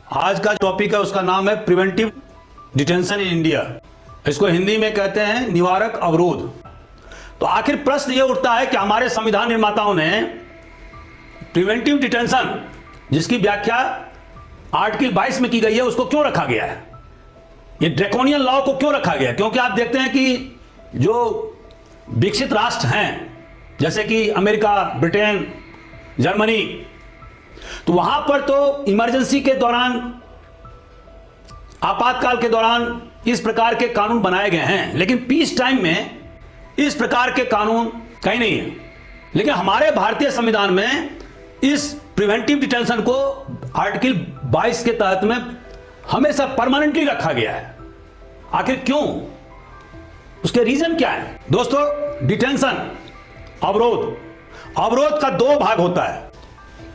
आज का टॉपिक है उसका नाम है प्रिवेंटिव डिटेंशन इन इंडिया। इसको हिंदी में कहते हैं निवारक अवरोध। तो आखिर प्रश्न यह उठता है कि हमारे संविधान निर्माताओं ने प्रिवेंटिव डिटेंशन जिसकी व्याख्या आर्टिकल 22 में की गई है उसको क्यों रखा गया है, ये ड्रैकोनियन लॉ को क्यों रखा गया है? क्योंकि आप देखते हैं कि जो विकसित राष्ट्र हैं जैसे कि अमेरिका, ब्रिटेन, जर्मनी, तो वहां पर तो इमरजेंसी के दौरान, आपातकाल के दौरान इस प्रकार के कानून बनाए गए हैं, लेकिन पीस टाइम में इस प्रकार के कानून कहीं नहीं है। लेकिन हमारे भारतीय संविधान में इस प्रिवेंटिव डिटेंशन को आर्टिकल 22 के तहत में हमेशा परमानेंटली रखा गया है। आखिर क्यों, उसके रीजन क्या है? दोस्तों, डिटेंशन अवरोध का दो भाग होता है,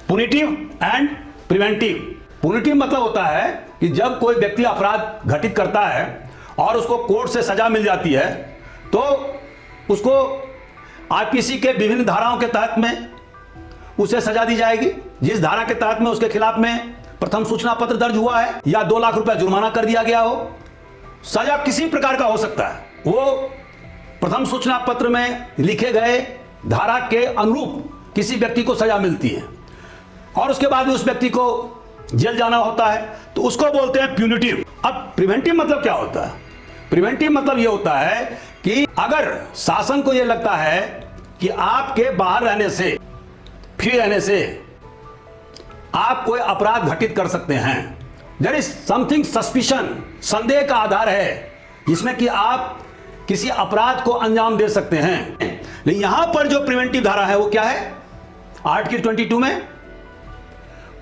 पुनिटिव एंड प्रिवेंटिव। पुनिटिव मतलब होता है कि जब कोई व्यक्ति अपराध घटित करता है और उसको कोर्ट से सजा मिल जाती है तो उसको आईपीसी के विभिन्न धाराओं के तहत में उसे सजा दी जाएगी। जिस धारा के तहत में उसके खिलाफ में प्रथम सूचना पत्र दर्ज हुआ है या 2 लाख रुपया जुर्माना कर दिया गया हो, सजा किसी प्रकार का हो सकता है, वो प्रथम सूचना पत्र में लिखे गए धारा के अनुरूप किसी व्यक्ति को सजा मिलती है और उसके बाद उस व्यक्ति को जेल जाना होता है, तो उसको बोलते हैं प्यूनिटिव। अब प्रिवेंटिव मतलब क्या होता है? प्रिवेंटिव मतलब यह होता है कि अगर शासन को यह लगता है कि आपके बाहर रहने से, फ्री रहने से आप कोई अपराध घटित कर सकते हैं, देयर इज समथिंग सस्पिशन, संदेह का आधार है जिसमें कि आप किसी अपराध को अंजाम दे सकते हैं। लेकिन यहां पर जो प्रिवेंटिव धारा है वो क्या है? आर्टिकल 22 में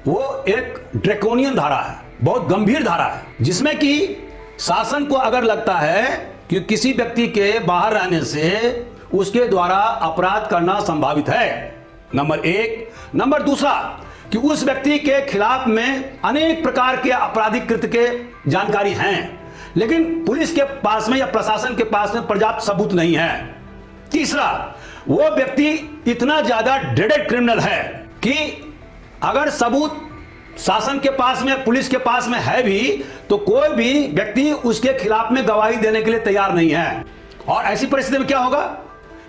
वो एक ड्रैकोनियन धारा है, बहुत गंभीर धारा है, जिसमें कि शासन को अगर लगता है कि किसी व्यक्ति के बाहर रहने से उसके द्वारा अपराध करना संभावित है, नंबर 1। नंबर 2 कि उस व्यक्ति के खिलाफ में अनेक प्रकार के आपराधिक कृत्य के जानकारी हैं लेकिन पुलिस के पास में या प्रशासन के पास में पर्याप्त सबूत नहीं है। 3, वो व्यक्ति इतना ज्यादा ड्रेडेड क्रिमिनल है कि अगर सबूत शासन के पास में, पुलिस के पास में है भी तो कोई भी व्यक्ति उसके खिलाफ में गवाही देने के लिए तैयार नहीं है। और ऐसी परिस्थिति में क्या होगा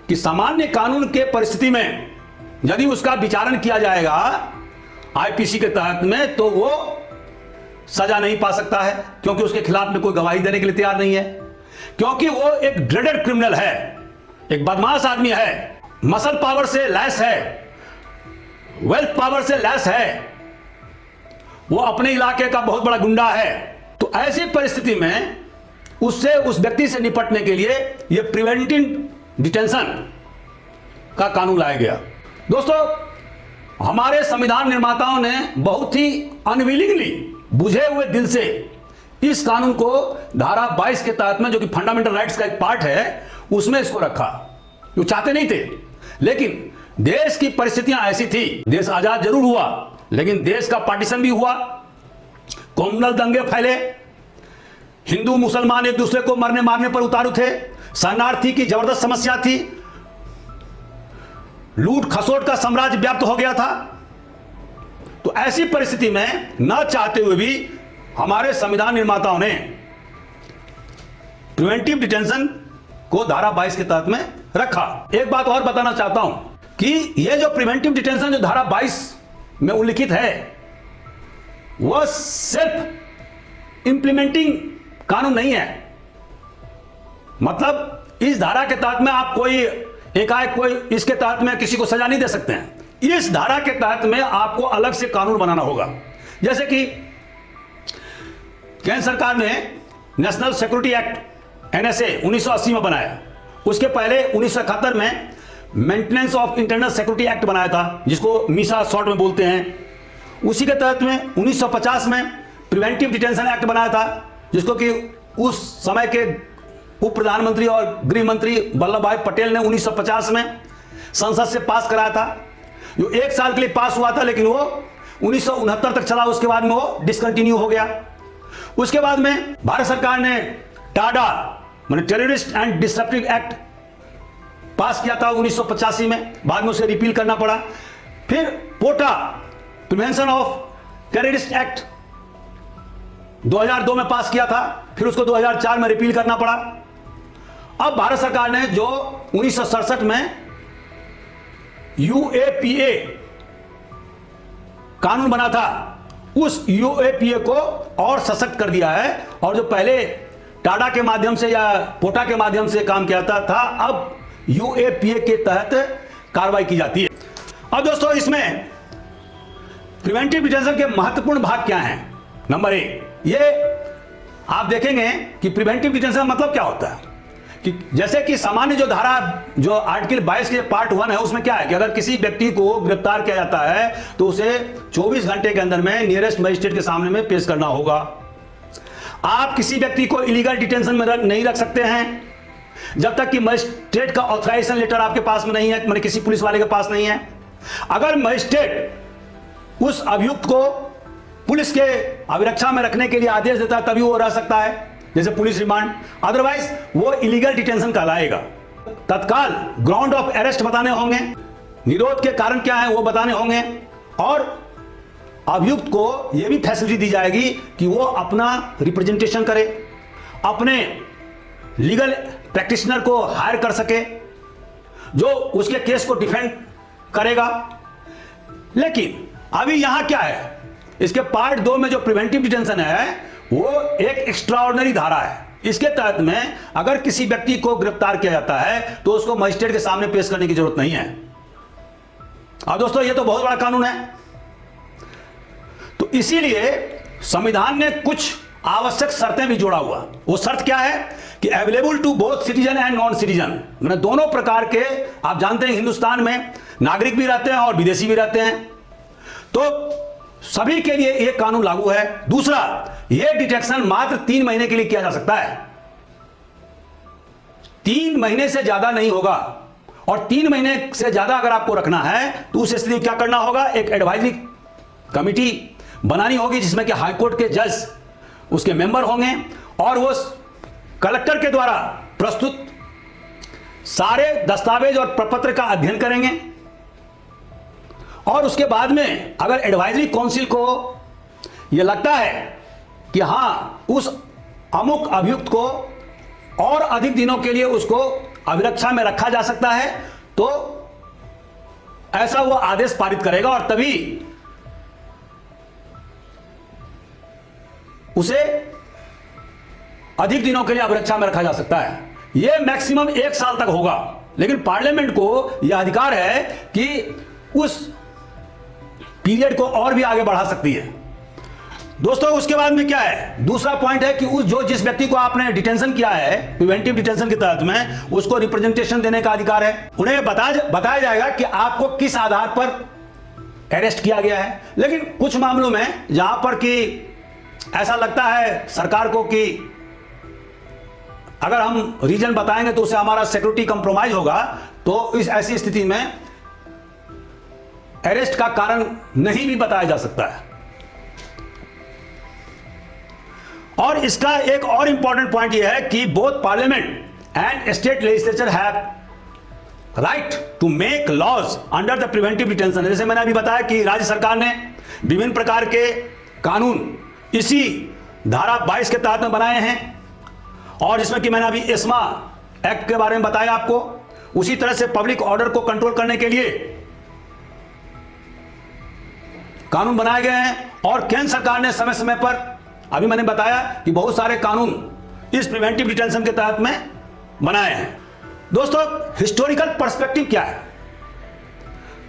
कि सामान्य कानून के परिस्थिति में यदि उसका विचारण किया जाएगा आईपीसी के तहत में तो वो सजा नहीं पा सकता है क्योंकि उसके खिलाफ में कोई गवाही देने के लिए तैयार नहीं है, क्योंकि वो एक ड्रेडेड क्रिमिनल है, एक बदमाश आदमी है, मसल पावर से लैस है, वेल्थ पावर से लैस है, वो अपने इलाके का बहुत बड़ा गुंडा है। तो ऐसी परिस्थिति में उससे, उस व्यक्ति से निपटने के लिए ये प्रिवेंटिव डिटेंशन का कानून लाया गया। दोस्तों, हमारे संविधान निर्माताओं ने बहुत ही अनविलिंगली, बुझे हुए दिल से इस कानून को धारा 22 के तहत में, जो कि फंडामेंटल राइट्स का एक पार्ट है, उसमें इसको रखा। वो चाहते नहीं थे, लेकिन देश की परिस्थितियां ऐसी थी, देश आजाद जरूर हुआ लेकिन देश का पार्टीशन भी हुआ, कॉम्युनल दंगे फैले, हिंदू मुसलमान एक दूसरे को मरने मारने पर उतारू थे, शरणार्थी की जबरदस्त समस्या थी, लूट खसोट का साम्राज्य व्याप्त हो गया था। तो ऐसी परिस्थिति में न चाहते हुए भी हमारे संविधान निर्माताओं ने प्रिवेंटिव डिटेंशन को धारा 22 के तहत में रखा। एक बात और बताना चाहता हूं कि यह जो प्रिवेंटिव डिटेंशन जो धारा 22 में उल्लिखित है वह सिर्फ इंप्लीमेंटिंग कानून नहीं है। मतलब इस धारा के तहत में आप कोई एकाएक कोई इसके तहत में किसी को सजा नहीं दे सकते हैं। इस धारा के तहत में आपको अलग से कानून बनाना होगा। जैसे कि केंद्र सरकार ने नेशनल सिक्योरिटी एक्ट NSA 1980 में बनाया, उसके पहले 1971 में maintenance of internal security act बनाया था, जिसको मीसा शॉर्ट में बोलते हैं। उसी के तहत में 1950 में प्रिवेंटिव डिटेंशन एक्ट बनाया था, जिसको कि उस समय के उप प्रधानमंत्री और गृह मंत्री वल्लभ भाई पटेल ने 1950 में संसद से पास कराया था, जो 1 साल के लिए पास हुआ था, लेकिन वो 1969 तक चला, उसके बाद में वो डिसकंटिन्यू हो गया। उसके बाद में भारत सरकार ने टाडा माने टेररिस्ट एंड डिसरप्टिव एक्ट पास किया था 1985 में, बाद में उसे रिपील करना पड़ा। फिर पोटा प्रिवेंशन ऑफ टेररिस्ट एक्ट 2002 में पास किया था, फिर उसको 2004 में रिपील करना पड़ा। अब भारत सरकार ने जो 1967 में यूएपीए कानून बना था, उस यूएपीए को और सशक्त कर दिया है, और जो पहले टाडा के माध्यम से या पोटा के माध्यम से काम किया था, अब यूएपीए के तहत कार्रवाई की जाती है। अब दोस्तों, इसमें प्रिवेंटिव डिटेंशन के महत्वपूर्ण भाग क्या हैं? नंबर 1, ये आप देखेंगे कि प्रिवेंटिव डिटेंशन मतलब क्या होता है कि जैसे कि सामान्य जो धारा, जो आर्टिकल 22 के पार्ट 1 है, उसमें क्या है कि अगर किसी व्यक्ति को गिरफ्तार किया जाता है तो उसे 24 घंटे के अंदर में नियरेस्ट मजिस्ट्रेट के सामने में पेश करना होगा। आप किसी व्यक्ति को इलीगल डिटेंशन में नहीं रख सकते हैं जब तक कि मजिस्ट्रेट का ऑथराइजेशन लेटर आपके पास में नहीं है, मतलब किसी पुलिस वाले के पास नहीं है। अगर मजिस्ट्रेट उस अभियुक्त को पुलिस के अभिरक्षा में रखने के लिए आदेश देता है तभी वो रह सकता है, जैसे पुलिस रिमांड, अदरवाइज वो इलीगल डिटेंशन कहलाएगा। तत्काल ग्राउंड ऑफ अरेस्ट बताने होंगे, निरोध के कारण क्या है वो बताने होंगे, और अभियुक्त को यह भी फैसिलिटी दी जाएगी कि वो अपना रिप्रेजेंटेशन करे, अपने लीगल प्रैक्टिशनर को हायर कर सके जो उसके केस को डिफेंड करेगा। लेकिन अभी यहां क्या है, इसके पार्ट 2 में जो प्रिवेंटिव डिटेंशन है वो एक एक्स्ट्राऑर्डिनरी धारा है। इसके तहत में अगर किसी व्यक्ति को गिरफ्तार किया जाता है तो उसको मजिस्ट्रेट के सामने पेश करने की जरूरत नहीं है। अब दोस्तों, ये तो बहुत बड़ा कानून है, तो इसीलिए संविधान ने कुछ आवश्यक शर्तें भी जोड़ा हुआ। वो शर्त क्या है कि available to both citizen and non citizen, मैंने दोनों प्रकार के, आप जानते हैं हिंदुस्तान में नागरिक भी रहते हैं और विदेशी भी रहते हैं, तो सभी के लिए यह कानून लागू है। दूसरा, यह डिटेक्शन मात्र 3 महीने के लिए किया जा सकता है, 3 महीने से ज्यादा नहीं होगा, और 3 महीने से ज्यादा अगर आपको रखना है तो उस स्थिति में क्या करना होगा, एक एडवाइजरी कमिटी बनानी होगी जिसमें कि हाईकोर्ट के जज उसके मेंबर होंगे, और वो कलेक्टर के द्वारा प्रस्तुत सारे दस्तावेज और प्रपत्र का अध्ययन करेंगे, और उसके बाद में अगर एडवाइजरी काउंसिल को यह लगता है कि हां उस अमुक अभियुक्त को और अधिक दिनों के लिए उसको अभिरक्षा में रखा जा सकता है, तो ऐसा वो आदेश पारित करेगा और तभी उसे अधिक दिनों के लिए अभिरक्षा में रखा जा सकता है। यह मैक्सिमम 1 साल तक होगा, लेकिन पार्लियामेंट को यह अधिकार है कि उस पीरियड को और भी आगे बढ़ा सकती है। दोस्तों, उसके बाद में क्या है, दूसरा पॉइंट है कि जिस व्यक्ति को आपने डिटेंशन किया है प्रिवेंटिव डिटेंशन के तहत में, उसको रिप्रेजेंटेशन देने का अधिकार है। उन्हें बताया जाएगा कि आपको किस आधार पर अरेस्ट किया गया है। लेकिन कुछ मामलों में जहां पर कि ऐसा लगता है सरकार को कि अगर हम रीजन बताएंगे तो उससे हमारा सिक्योरिटी कंप्रोमाइज होगा, तो इस ऐसी स्थिति में अरेस्ट का कारण नहीं भी बताया जा सकता है। और इसका एक और इंपॉर्टेंट पॉइंट यह है कि both parliament and state legislature have right to make laws under the preventive detention. जैसे मैंने अभी बताया कि राज्य सरकार ने विभिन्न प्रकार के कानून इसी धारा 22 के तहत में बनाए हैं, और जिसमें कि मैंने अभी एस्मा एक्ट के बारे में बताया आपको। उसी तरह से पब्लिक ऑर्डर को कंट्रोल करने के लिए कानून बनाए गए हैं, और केंद्र सरकार ने समय समय पर, अभी मैंने बताया कि बहुत सारे कानून इस प्रिवेंटिव डिटेंशन के तहत में बनाए हैं। दोस्तों, हिस्टोरिकल पर्सपेक्टिव क्या है?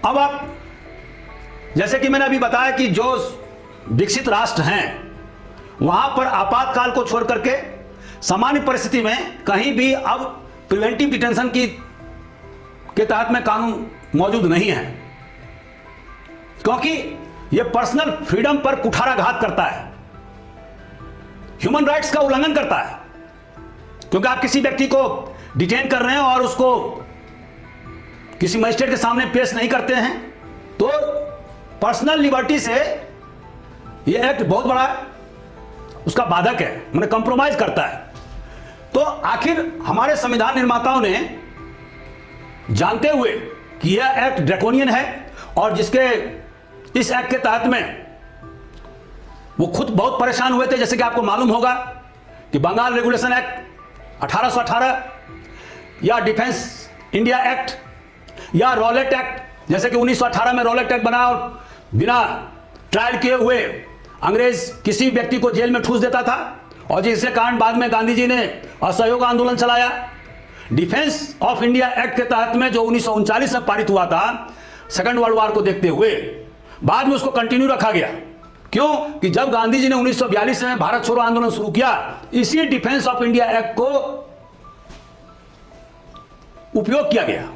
अब आप, जैसे कि मैंने अभी बताया कि जो विकसित राष्ट्र हैं वहां पर आपातकाल को छोड़ करके सामान्य परिस्थिति में कहीं भी अब प्रिवेंटिव डिटेंशन के तहत में कानून मौजूद नहीं है, क्योंकि यह पर्सनल फ्रीडम पर कुठाराघात करता है, ह्यूमन राइट्स का उल्लंघन करता है। क्योंकि आप किसी व्यक्ति को डिटेन कर रहे हैं और उसको किसी मजिस्ट्रेट के सामने पेश नहीं करते हैं, तो पर्सनल लिबर्टी से यह एक्ट बहुत बड़ा उसका बाधक है, मैंने कंप्रोमाइज करता है। तो आखिर हमारे संविधान निर्माताओं ने जानते हुए कि यह एक्ट ड्रैकोनियन है और जिसके इस एक्ट के तहत में वो खुद बहुत परेशान हुए थे। जैसे कि आपको मालूम होगा कि बंगाल रेगुलेशन एक्ट 1818 या डिफेंस इंडिया एक्ट या रॉलेट एक्ट, जैसे कि 1918 में रॉलेट एक्ट बना और बिना ट्रायल किए हुए अंग्रेज किसी व्यक्ति को जेल में ठूस देता था, और जिसके कारण बाद में गांधी जी ने असहयोग आंदोलन चलाया। डिफेंस ऑफ इंडिया एक्ट के तहत में जो 1939 में पारित हुआ था सेकंड वर्ल्ड वॉर को देखते हुए, बाद में उसको कंटिन्यू रखा गया। क्यों? कि जब गांधी जी ने 1942 में भारत छोड़ो आंदोलन शुरू किया, इसी डिफेंस ऑफ इंडिया एक्ट को उपयोग किया गया,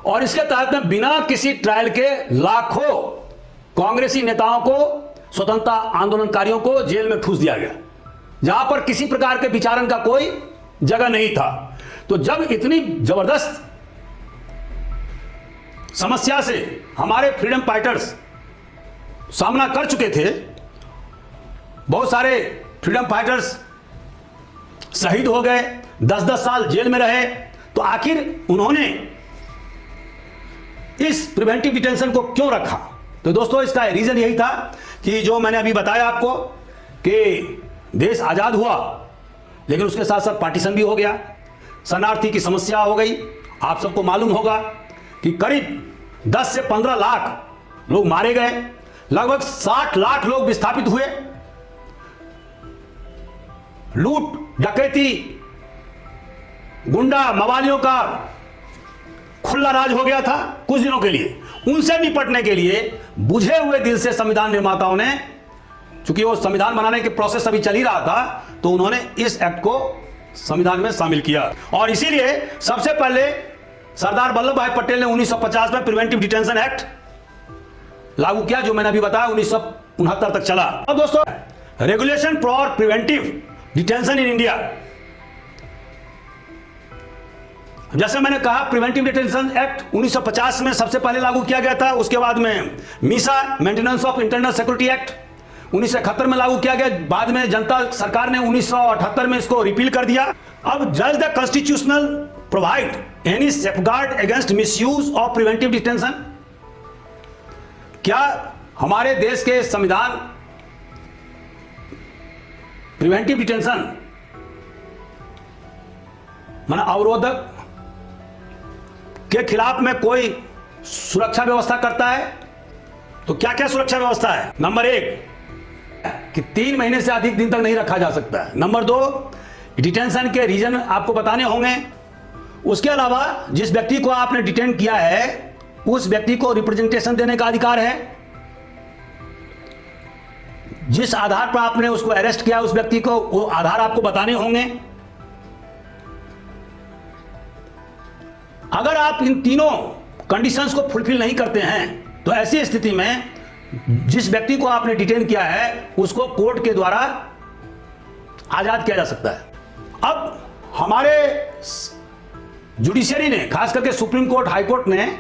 और इसके तहत में बिना किसी ट्रायल के लाखों कांग्रेसी नेताओं को, स्वतंत्रता आंदोलनकारियों को जेल में ठूस दिया गया, जहां पर किसी प्रकार के विचारण का कोई जगह नहीं था। तो जब इतनी जबरदस्त समस्या से हमारे फ्रीडम फाइटर्स सामना कर चुके थे, बहुत सारे फ्रीडम फाइटर्स शहीद हो गए, 10-10 साल जेल में रहे, तो आखिर उन्होंने इस प्रिवेंटिव डिटेंशन को क्यों रखा? तो दोस्तों, इसका रीजन यही था कि जो मैंने अभी बताया आपको कि देश आजाद हुआ, लेकिन उसके साथ साथ पार्टीशन भी हो गया, शरणार्थी की समस्या हो गई। आप सबको मालूम होगा कि करीब 10 से 15 लाख लोग मारे गए, लगभग 60 लाख लोग विस्थापित हुए, लूट डकैती, गुंडा मवालियों का खुला राज हो गया था कुछ दिनों के लिए। उनसे निपटने के लिए बुझे हुए दिल से संविधान निर्माताओं ने, चूंकि वो संविधान बनाने के प्रोसेस अभी चल ही रहा था, तो उन्होंने इस एक्ट को संविधान में शामिल किया। और इसीलिए सबसे पहले सरदार वल्लभ भाई पटेल ने 1950 में प्रिवेंटिव डिटेंशन एक्ट लागू किया, जो मैंने अभी बताया 1969 तक चला। अब दोस्तों, regulation for preventive detention in India, जैसे मैंने कहा प्रिवेंटिव डिटेंशन एक्ट 1950 में सबसे पहले लागू किया गया था। उसके बाद में Misa maintenance of internal security act 1971 में लागू किया गया। बाद में जनता सरकार ने 1978 में इसको रिपील कर दिया। अब जज the constitutional provide any safeguard against misuse of preventive detention. क्या हमारे देश के संविधान प्रिवेंटिव डिटेंशन माना अवरोधक के खिलाफ में कोई सुरक्षा व्यवस्था करता है? तो क्या क्या सुरक्षा व्यवस्था है? नंबर 1 कि 3 महीने से अधिक दिन तक नहीं रखा जा सकता है। नंबर 2, डिटेंशन के रीजन आपको बताने होंगे। उसके अलावा जिस व्यक्ति को आपने डिटेन किया है, उस व्यक्ति को रिप्रेजेंटेशन देने का अधिकार है। जिस आधार पर आपने उसको अरेस्ट किया, उस व्यक्ति को वो आधार आपको बताने होंगे। अगर आप इन तीनों कंडीशंस को फुलफिल नहीं करते हैं, तो ऐसी स्थिति में जिस व्यक्ति को आपने डिटेन किया है, उसको कोर्ट के द्वारा आजाद किया जा सकता है। अब हमारे जुडिशरी ने, खास करके सुप्रीम कोर्ट, हाई कोर्ट ने,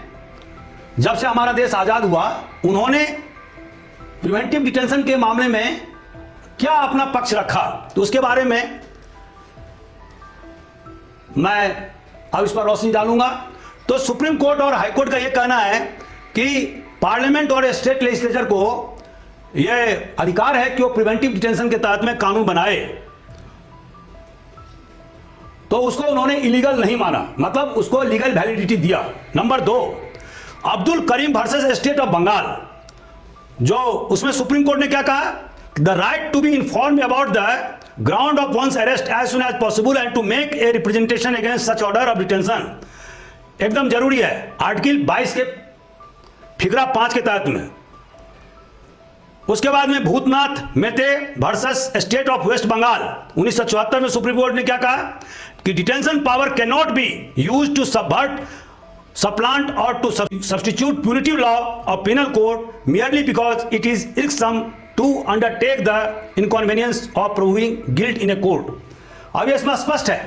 जब से हमारा देश आजाद हुआ, उन्होंने प्रिवेंटिव डिटेंशन के मामले में क्या अपना पक्ष रखा, तो उसके बारे में मैं अब इस पर रोशनी डालूंगा। तो सुप्रीम कोर्ट और हाई कोर्ट का यह कहना है कि पार्लियामेंट और स्टेट लेजिस्लेचर को यह अधिकार है कि वो प्रिवेंटिव डिटेंशन के तहत में कानून बनाए, तो उसको उन्होंने इलीगल नहीं माना, मतलब उसको लीगल वैलिडिटी दिया। Number 2, Abdul Karim versus state of Bengal, जो उसमें सुप्रीम कोर्ट ने क्या कहा, the right to be informed about the ground of one's arrest as soon as possible and to make a representation against such order of detention, एकदम जरूरी है। Article 22 के फिगरा 5 के तहत में। उसके बाद में Bhutnath Mete versus state of West Bengal 1974 में सुप्रीम कोर्ट ने क्या कहा कि detention power can not be used to subvert, supplant or to substitute punitive law of penal code merely because it is irksome to undertake the inconvenience of proving guilt in a court। अब ये इसमें स्पष्ट है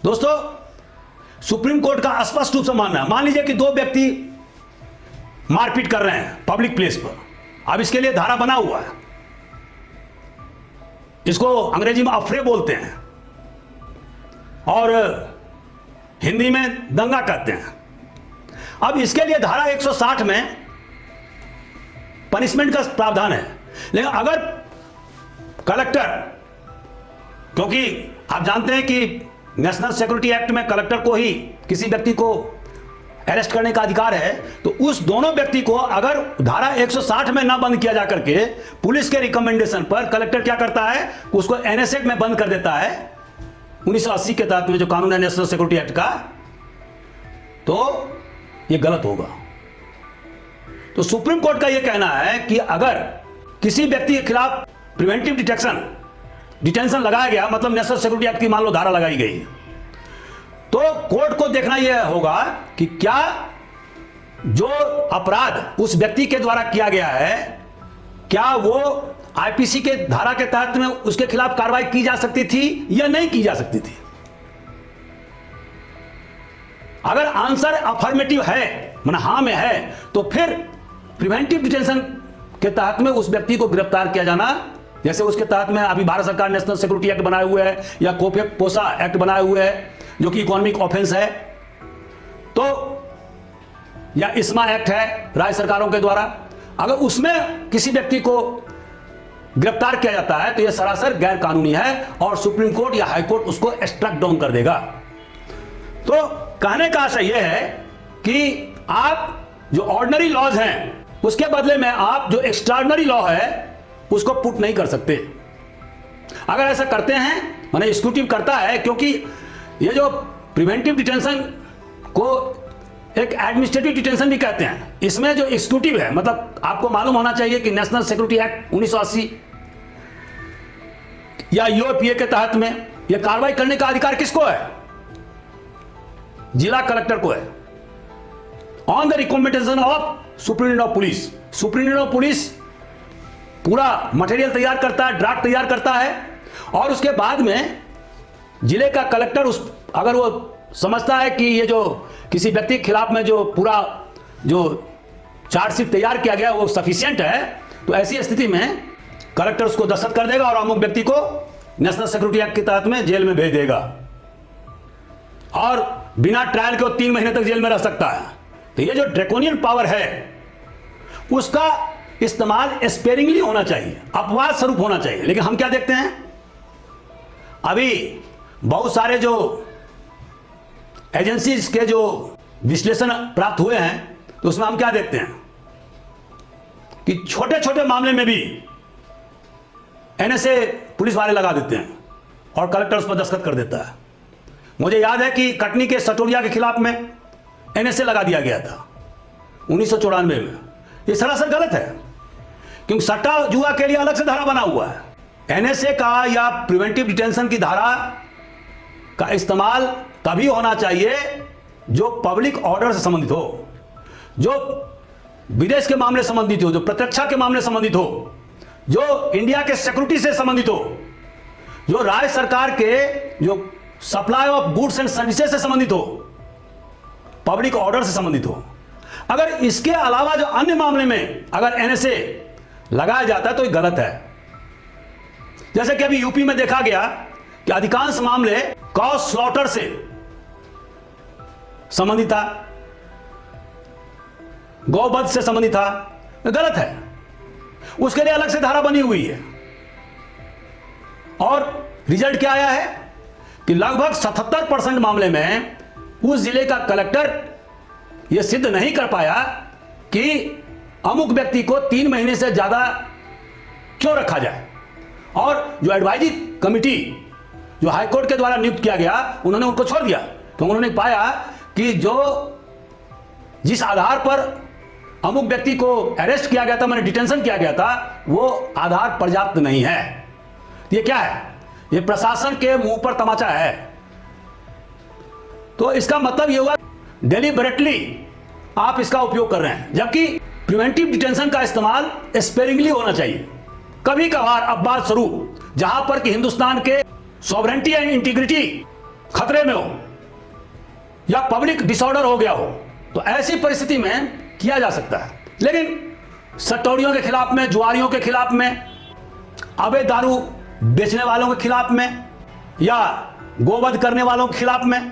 दोस्तों, supreme court का स्पष्ट रूप से मानना है। मान लीजिए कि 2 व्यक्ति मारपीट कर रहे हैं पब्लिक प्लेस पर, अब इसके लिए धारा बना हुआ है, इसको अंग्रेजी में अफरे बोलते हैं और हिंदी में दंगा कहते हैं। अब इसके लिए धारा 160 में पनिशमेंट का प्रावधान है। लेकिन अगर कलेक्टर, क्योंकि आप जानते हैं कि नेशनल सिक्योरिटी एक्ट में कलेक्टर को ही किसी व्यक्ति को अरेस्ट करने का अधिकार है, तो उस दोनों व्यक्ति को अगर धारा 160 में ना बंद किया जा करके पुलिस के रिकमेंडेशन पर कलेक्टर क्या करता है, उसको एनएसए में बंद कर देता है 1980 के तहत में जो कानून है नेशनल सिक्योरिटी एक्ट का, तो यह गलत होगा। तो सुप्रीम कोर्ट का यह कहना है कि अगर किसी व्यक्ति के खिलाफ प्रिवेंटिव डिटेंशन लगाया गया, मतलब नेशनल सिक्योरिटी एक्ट की मान लो धारा लगाई गई, तो कोर्ट को देखना यह होगा कि क्या जो अपराध उस व्यक्ति के द्वारा किया गया है, क्या वो आईपीसी के धारा के तहत में उसके खिलाफ कार्रवाई की जा सकती थी या नहीं की जा सकती थी। अगर आंसर अफर्मेटिव है, माना हाँ में है, तो फिर प्रिवेंटिव डिटेंशन के तहत में उस व्यक्ति को गिरफ्तार किया जाना, जैसे उसके तहत में अभी भारत सरकार नेशनल सिक्योरिटी एक्ट बनाए हुए है या पोसा एक्ट बनाए हुए है जो कि इकोनॉमिक ऑफेंस है, तो या इस्मा एक्ट है राज्य सरकारों के द्वारा, अगर उसमें किसी व्यक्ति को गिरफ्तार किया जाता है तो यह सरासर गैर कानूनी है और सुप्रीम कोर्ट या हाई कोर्ट उसको स्ट्राइक डाउन कर देगा। तो कहने का आशय यह है कि आप जो ऑर्डिनरी लॉज हैं उसके बदले में आप जो एक्स्ट्राऑर्डिनरी लॉ है उसको पुट नहीं कर सकते। अगर ऐसा करते हैं, माने एग्जीक्यूटिव करता है, क्योंकि ये जो प्रिवेंटिव डिटेंशन को एक एडमिनिस्ट्रेटिव डिटेंशन भी कहते हैं, इसमें जो एग्जीक्यूटिव है, मतलब आपको मालूम होना चाहिए कि नेशनल सिक्योरिटी एक्ट 1980 या यूएपीए के तहत में यह कार्रवाई करने का अधिकार किसको है? जिला कलेक्टर को है, on the recommendation of superintendent of police. Superintendent of police पूरा मटेरियल तैयार करता है, ड्राफ्ट तैयार करता है, और उसके बाद में जिले का कलेक्टर अगर वो समझता है कि ये जो किसी व्यक्ति के खिलाफ में जो पूरा जो चार्जशीट तैयार किया गया वो सफिशिएंट है, तो ऐसी स्थिति में कलेक्टर उसको दस्तखत कर देगा और अमुक व्यक्ति को नेशनल सिक्योरिटी एक्ट के तहत में जेल में भेज देगा और बिना ट्रायल के 3 महीने तक जेल में रह सकता है। तो ये जो ड्रैकोनियन पावर है उसका इस्तेमाल स्पेयरिंगली होना चाहिए, अपवाद स्वरूप होना चाहिए। लेकिन हम क्या देखते हैं, अभी बहुत सारे जो एजेंसीज के जो विश्लेषण प्राप्त हुए हैं तो उसमें हम क्या देखते हैं कि छोटे छोटे मामले में भी एनएसए पुलिस वाले लगा देते हैं और कलेक्टर उस पर दस्तखत कर देता है। मुझे याद है कि कटनी के सटोरिया के खिलाफ में एनएसए लगा दिया गया था 1994 में। ये सरासर गलत है, क्योंकि सट्टा जुआ के लिए अलग से धारा बना हुआ है। एनएसए का या प्रिवेंटिव डिटेंशन की धारा का इस्तेमाल तभी होना चाहिए जो पब्लिक ऑर्डर से संबंधित हो, जो विदेश के मामले संबंधित हो, जो प्रतिरक्षा के मामले संबंधित हो, जो इंडिया के सिक्योरिटी से संबंधित हो, जो राज्य सरकार के जो supply of goods and services से संबंधित हो, पब्लिक ऑर्डर से संबंधित हो। अगर इसके अलावा जो अन्य मामले में अगर एनएसए लगाया जाता है तो ये गलत है। जैसे कि अभी यूपी में देखा गया कि अधिकांश मामले कॉ स्लॉटर से संबंधित था, गौवध से संबंधित था, गलत है। उसके लिए अलग से धारा बनी हुई है और रिजल्ट क्या आया है कि लगभग 77% मामले में उस जिले का कलेक्टर यह सिद्ध नहीं कर पाया कि अमुक व्यक्ति को 3 महीने से ज्यादा क्यों रखा जाए। और जो एडवाइजरी कमिटी जो हाईकोर्ट के द्वारा नियुक्त किया गया उन्होंने उनको छोड़ दिया, तो उन्होंने पाया कि जिस आधार पर अमुक व्यक्ति को अरेस्ट किया गया था, मैंने डिटेंशन किया गया था, वो आधार पर्याप्त नहीं है। ये क्या है? ये प्रशासन के मुंह पर तमाचा है। तो इसका मतलब ये हुआ डेलिबरेटली आप इसका उपयोग कर रहे हैं, जबकि प्रिवेंटिव डिटेंशन का इस्तेमाल स्पेयरिंगली होना चाहिए। कभी कभार अपवाद स्वरूप जहां पर कि हिंदुस्तान के सॉवरेंटी एंड इंटीग्रिटी खतरे में हो या पब्लिक डिसऑर्डर हो गया हो, तो ऐसी परिस्थिति में किया जा सकता है। लेकिन सट्टोरियों के खिलाफ में, जुआरियों के खिलाफ में, अवैध दारू बेचने वालों के खिलाफ में या गोवध करने वालों के खिलाफ में,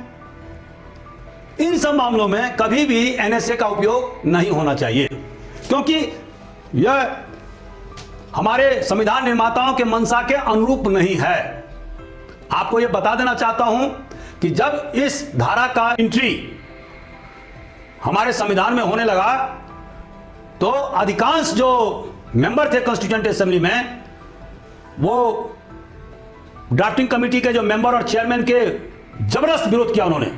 इन सब मामलों में कभी भी एनएसए का उपयोग नहीं होना चाहिए, क्योंकि यह हमारे संविधान निर्माताओं के मंशा के अनुरूप नहीं है। आपको यह बता देना चाहता हूं कि जब इस धारा का एंट्री हमारे संविधान में होने लगा तो अधिकांश जो मेंबर थे कॉन्स्टिट्यूएंट असेंबली में, वो ड्राफ्टिंग कमेटी के जो मेंबर और चेयरमैन के जबरदस्त विरोध किया उन्होंने।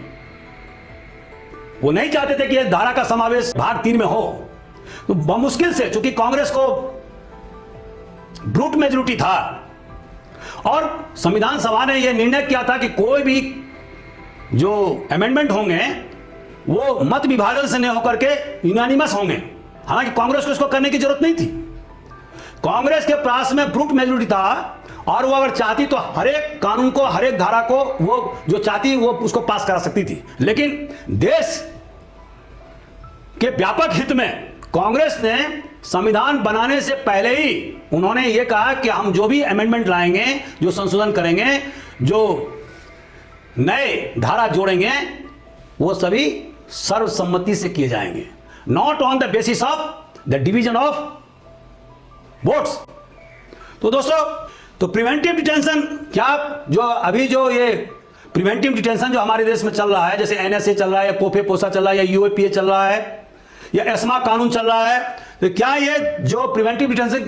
वो नहीं चाहते थे कि इस धारा का समावेश भाग 3 में हो। तो बमुश्किल से, चूंकि कांग्रेस को ब्रूट मेजॉरिटी था और संविधान सभा ने यह निर्णय किया था कि कोई भी जो अमेंडमेंट होंगे वो मत विभाजन से नहीं होकर के यूनानिमस होंगे। हालांकि कांग्रेस को इसको करने की जरूरत नहीं थी। कांग्रेस के पास में ब्रूट मेजॉरिटी था और वो अगर चाहती तो हर एक कानून को, हर एक धारा को वो जो चाहती वो उसको पास करा सकती थी। लेकिन देश के व्यापक हित में कांग्रेस ने संविधान बनाने से पहले ही उन्होंने ये कहा कि हम जो भी अमेंडमेंट लाएंगे, जो संशोधन करेंगे, जो नए धारा जोड़ेंगे, वो सभी सर्वसम्मति से किए जाएंगे, not on the basis of the division of votes. तो दोस्तों, तो प्रिवेंटिव डिटेंशन क्या, जो अभी जो ये प्रिवेंटिव डिटेंशन जो हमारे देश में चल रहा है, जैसे एनएसए चल रहा है, या पोफे पोसा चल रहा है, या यूएपीए चल रहा है, या एस्मा कानून चल रहा है, तो क्या ये जो प्रिवेंटिव डिटेंशन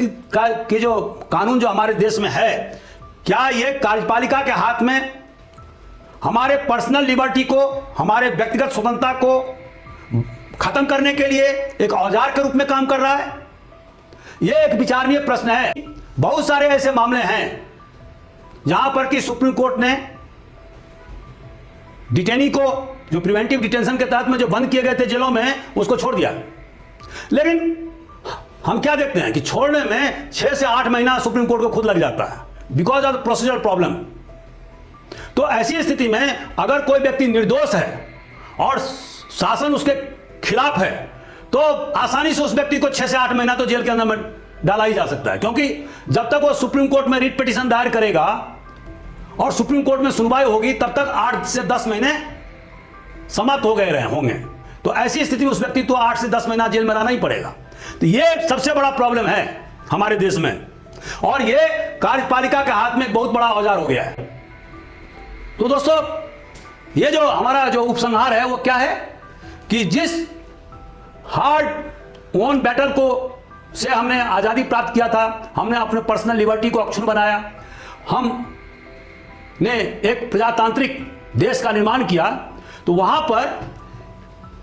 की जो कानून जो हमारे देश में है, क्या ये कार्यपालिका के हाथ में हमारे पर्सनल लिबर्टी को, हमारे व्यक्तिगत स्वतंत्रता को खत्म करने के लिए एक औजार के रूप में काम कर रहा है? यह एक विचारणीय प्रश्न है। बहुत सारे ऐसे मामले हैं जहां पर कि सुप्रीम कोर्ट ने डिटेनी को, जो प्रिवेंटिव डिटेंशन के तहत में जो बंद किए गए थे जेलों में, उसको छोड़ दिया। लेकिन हम क्या देखते हैं कि छोड़ने में 6 से 8 महीना सुप्रीम कोर्ट को खुद लग जाता है, बिकॉज ऑफ प्रोसीजरल प्रॉब्लम। तो ऐसी स्थिति में अगर कोई व्यक्ति निर्दोष है और शासन उसके खिलाफ है, तो आसानी से उस व्यक्ति को 6 से 8 महीना तो जेल के अंदर में डाला ही जा सकता है, क्योंकि जब तक वो सुप्रीम कोर्ट में रिट पिटीशन दायर करेगा और सुप्रीम कोर्ट में सुनवाई होगी, तब तक 8 से 10 महीने समाप्त हो गए होंगे। तो ऐसी स्थिति में उस व्यक्ति को 8 से 10 महीना जेल में रहना ही पड़ेगा। तो ये सबसे बड़ा प्रॉब्लम है हमारे देश में, और ये कार्यपालिका के हाथ में एक बहुत बड़ा औजार हो गया है। तो दोस्तों, ये जो हमारा जो उपसंहार है वो क्या है कि जिस हार्ड वॉन बैटल को से हमने आजादी प्राप्त किया था, हमने अपने पर्सनल लिबर्टी को अक्षुण्ण बनाया, हमने एक प्रजातांत्रिक देश का निर्माण किया, तो वहां पर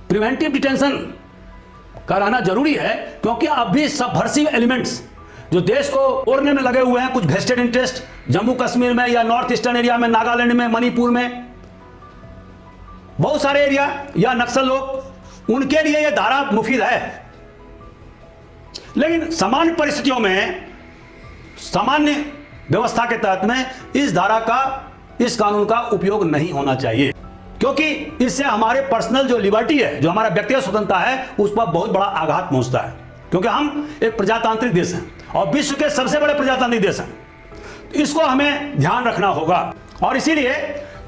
प्रिवेंटिव डिटेंशन का रहना जरूरी है, क्योंकि अब भी सबवर्सिव एलिमेंट्स जो देश को तोड़ने में लगे हुए हैं, कुछ वेस्टेड इंटरेस्ट जम्मू कश्मीर में या नॉर्थ ईस्टर्न एरिया में, नागालैंड में, मणिपुर में, बहुत सारे एरिया, या नक्सल लोग, उनके लिए यह धारा मुफीद है। लेकिन सामान्य परिस्थितियों में, सामान्य व्यवस्था के तहत में इस धारा का, इस कानून का उपयोग नहीं होना चाहिए, क्योंकि इससे हमारे पर्सनल जो लिबर्टी है, जो हमारा व्यक्तिगत स्वतंत्रता है, उस पर बहुत बड़ा आघात पहुंचता है। क्योंकि हम एक प्रजातांत्रिक देश हैं और विश्व के सबसे बड़े प्रजातांत्रिक देश हैं, तो इसको हमें ध्यान रखना होगा। और इसीलिए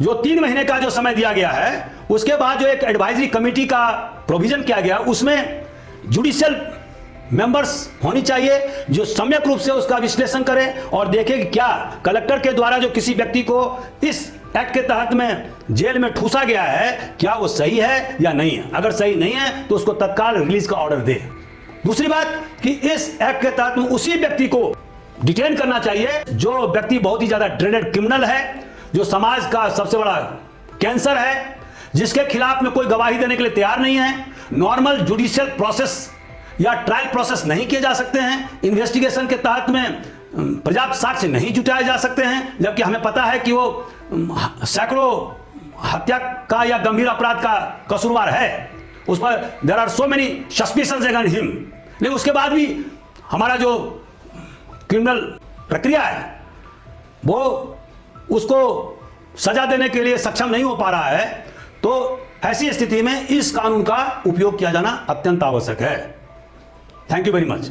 जो 3 महीने का जो समय दिया गया है, उसके बाद जो एक एडवाइजरी कमेटी का प्रोविजन किया गया, उसमें जुडिशियल मेंबर्स होनी चाहिए जो सम्यक रूप से उसका विश्लेषण करें और देखें कि क्या कलेक्टर के द्वारा जो किसी व्यक्ति को इस एक्ट के तहत में जेल में ठूसा गया है, क्या वो सही है या नहीं है। अगर सही नहीं है तो उसको तत्काल रिलीज का ऑर्डर दे। दूसरी बात कि इस एक्ट के तहत में उसी व्यक्ति को डिटेन करना चाहिए जो व्यक्ति बहुत ही ज्यादा ड्रेडेड क्रिमिनल है, जो समाज का सबसे बड़ा कैंसर है, जिसके खिलाफ में कोई गवाही देने के लिए तैयार नहीं है, नॉर्मल जुडिशियल प्रोसेस या ट्रायल प्रोसेस नहीं किए जा सकते हैं, इन्वेस्टिगेशन के तहत में पर्याप्त साक्ष्य नहीं जुटाए जा सकते हैं, जबकि हमें पता है कि वो सैकड़ों हत्या का या गंभीर अपराध का कसूरवार है, उस पर there are so many suspicions against him. लेकिन उसके बाद भी हमारा जो क्रिमिनल प्रक्रिया है वो उसको सजा देने के लिए सक्षम नहीं हो पा रहा है। तो ऐसी स्थिति में इस कानून का उपयोग किया जाना अत्यंत आवश्यक है। Thank you very much.